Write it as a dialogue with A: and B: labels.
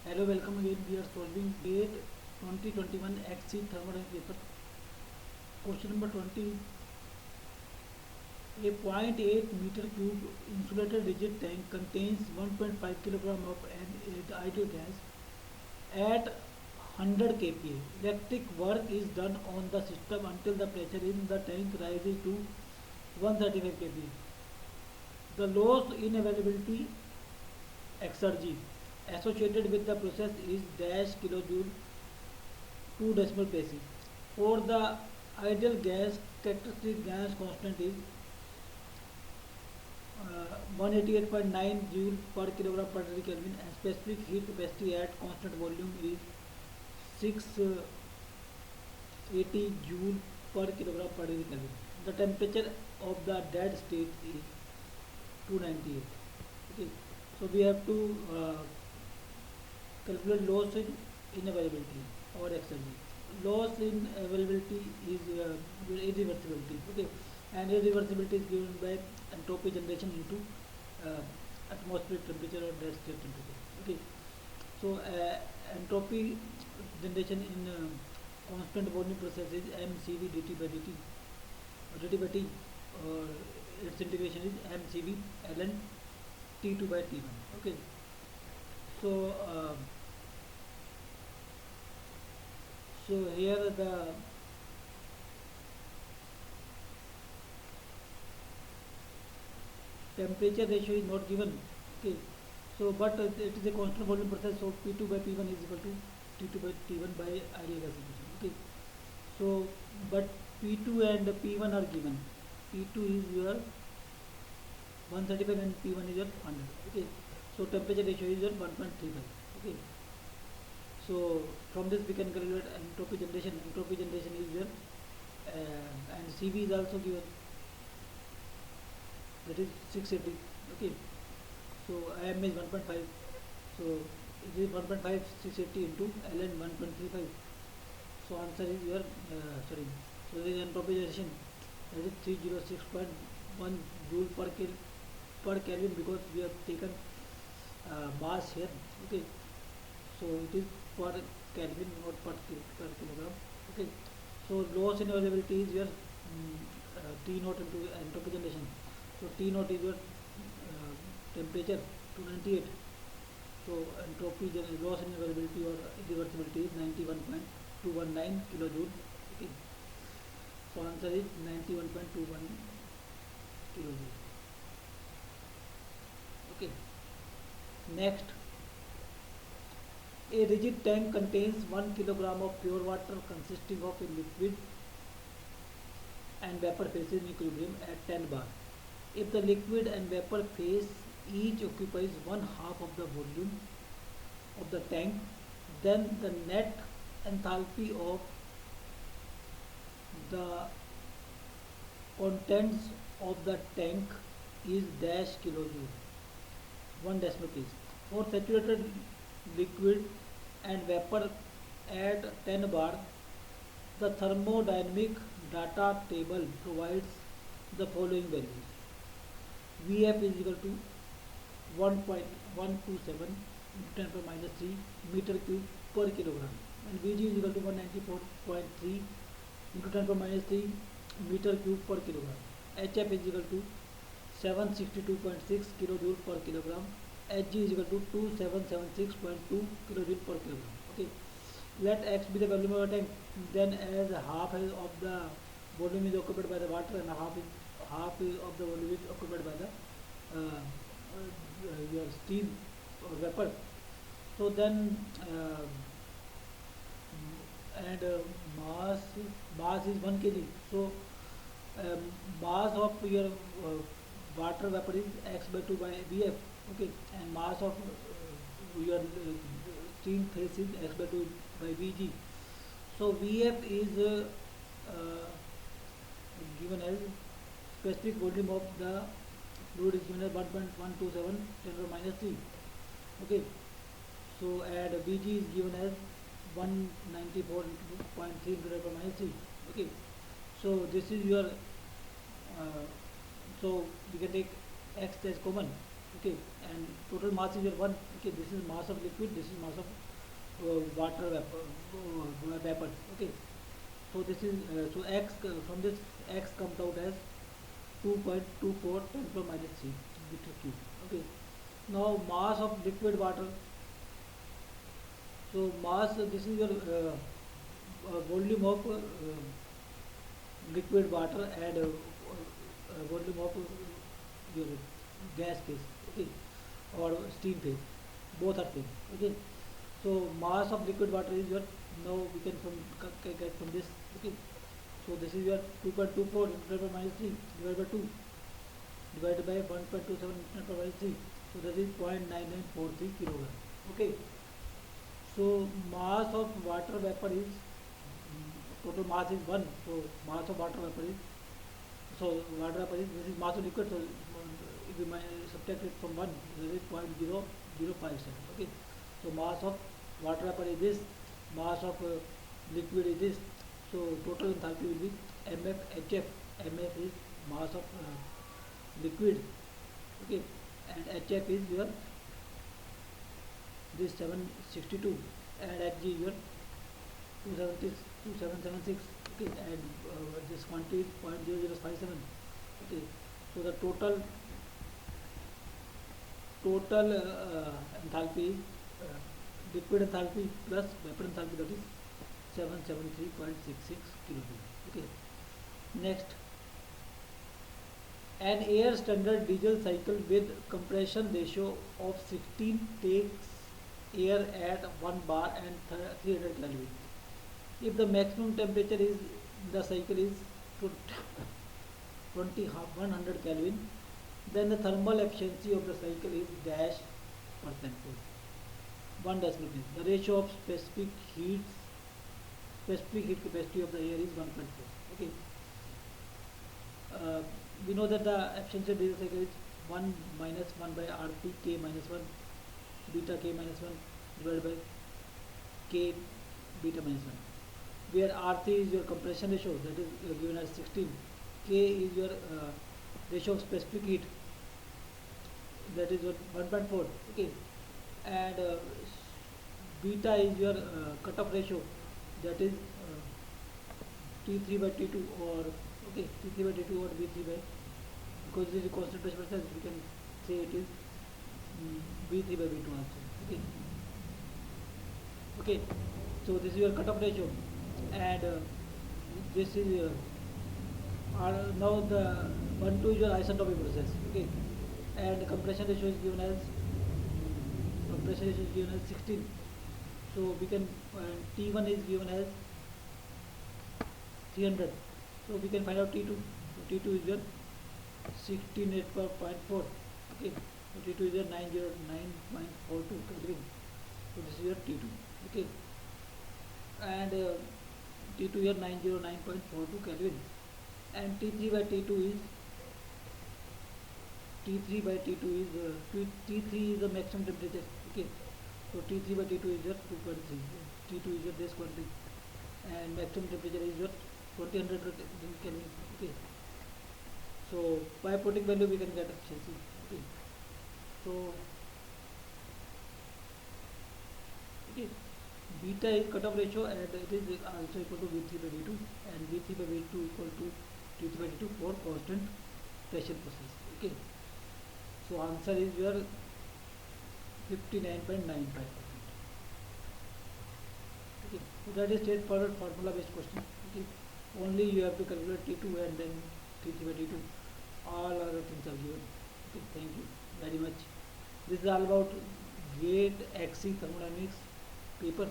A: Hello, welcome again. We are solving GATE 2021 XC thermodynamic paper. Question number 20. A 0.8 meter cube insulated rigid tank contains 1.5 kilogram of an ideal gas at 100 kPa. Electric work is done on the system until the pressure in the tank rises to 135 kPa. The loss in availability exergy associated with the process is dash kilojoule 2 decimal places. For the ideal gas, characteristic gas constant is 188.9 joule per kilogram per degree Kelvin, and specific heat capacity at constant volume is 680 joule per kilogram per degree Kelvin. The temperature of the dead state is 298. Okay, so we have to calculate loss in availability or exergy. Loss in availability is irreversibility. Okay, and irreversibility is given by entropy generation into atmospheric temperature or dead state temperature. Okay, so entropy generation in constant volume process is mcv dt by dt or dt by t, or its integration is mcv ln t2 by t1. Okay, so here the temperature ratio is not given. Okay, so but it is a constant volume process, so p2 by p1 is equal to t2 by t1 by ideal gas equation. Okay, so but p2 and p1 are given. P2 is your 135 and p1 is your 100. Okay, so temperature ratio is your 1.35. Okay, so from this we can calculate entropy generation. Entropy generation is your and cv is also given, that is 680. Okay, so Im is 1.5, so it is 1.5 680 into ln 1.35. So answer is your sorry, so there is entropy generation, that is 306.1 joule per Kelvin, because we have taken mass here. Okay, so it is per Kelvin, not per kilogram. Okay, so loss in availability is your T naught into entropy generation. So T naught is your temperature 298. So entropy loss in availability or irreversibility is 91.219 kilojoule. Okay, so answer is 91.21 kilojoule. Okay, next, a rigid tank contains 1 kilogram of pure water consisting of a liquid and vapor phases in equilibrium at 10 bar. If the liquid and vapor phase each occupies one half of the volume of the tank, then the net enthalpy of the contents of the tank is dash kilojoule 1 decimal place. For saturated liquid and vapor at 10 bar, the thermodynamic data table provides the following values. Vf is equal to 1.127 into 10 power minus 3 meter cube per kilogram, and Vg is equal to 194.3 into 10 power minus 3 meter cube per kilogram. Hf is equal to 762.6 kilojoule per kilogram. Hg is equal to 2776.2 kilojoule per kilogram. Okay, let x be the volume of a tank. Then as half of the volume is occupied by the water and half of the volume is occupied by the your steam or vapor. So then and mass is 1 kg. So mass of your water vapor is x by 2 by Vf. Okay, and mass of your steam phase is x by 2 by Vg. So Vf is given as specific volume of the fluid is given as 1.127 10 to the minus 3. Okay, so and Vg is given as 194.3 into 10 to the minus 3. Okay, so this is your so we can take x as common. Okay, and total mass is your 1. Okay, this is mass of liquid, this is mass of water vapor. Okay, so this is so x from this x comes out as 2.24 10 to the minus 3 meter cube. Okay, now mass of liquid water. So mass, this is your volume of liquid water and volume of your gas phase. Okay, or steam phase, both are same. Okay, so mass of liquid water is your, now we can get from this. Okay, so this is your 2.24 divided by minus 3 divided by 2 divided by 1.27 divided by 3, so that is 0.9943 kilogram. Okay, so mass of water vapor is, total mass is 1, so mass of water vapor is, so water vapor is, this is mass of liquid, so if we subtract it from 1, that is 0.0057. Okay, so mass of water vapor is this, mass of liquid is this, so total enthalpy will be MF. MF is mass of liquid. Okay, and HF is your this 762, and Hg is your 2776. Okay, and this quantity is 0.0057. Okay, so the total enthalpy is liquid enthalpy plus vapor enthalpy, that is 773.66 kilojoule. Okay, next, an air standard diesel cycle with compression ratio of 16 takes air at 1 bar and 300 Kelvin. If the maximum temperature is the cycle is 100 Kelvin, then the thermal efficiency of the cycle is dash percentage. 1 decimal point. The ratio of specific heat capacity of the air is 1.4. Okay. We know that the efficiency of diesel cycle is 1 minus 1 by RT K minus 1 beta K minus 1 divided by K beta minus 1, where RT is your compression ratio, that is given as 16, K is your ratio of specific heat, that is your 1.4. Okay, and beta is your cutoff ratio, that is T3 by T2, or okay, T3 by T2 or B3 by, because this is constant pressure process, we can say it is B3 by B2 also. Okay, okay, so this is your cutoff ratio, and this is now the 1,2 is your isentropic process. Okay, and compression ratio is given as 16, so we can T1 is given as 300, so we can find out T2. So T2 is your 16.4. Okay, so T2 is your 909.42 Kelvin, so this is your T2. Okay, and T2 here 909.42 Kelvin, and T3 by T2 is T3 is the maximum temperature. Okay, so T3 by T2 is your 2.3. T2 is your this quantity, and maximum temperature is your 2000 Kelvin. Okay, so by putting value we can get efficiency. Okay, so okay, beta is cutoff ratio, and it is also equal to V3 by V2, and V3 by V2 equal to T3 by T2 for constant pressure process. Okay, so answer is your 59.95%. Okay, so that is straightforward formula based question. Okay, only you have to calculate T2 and then T3 by T2. All other things are given. Okay, thank you very much. This is all about GATE XC thermodynamics paper.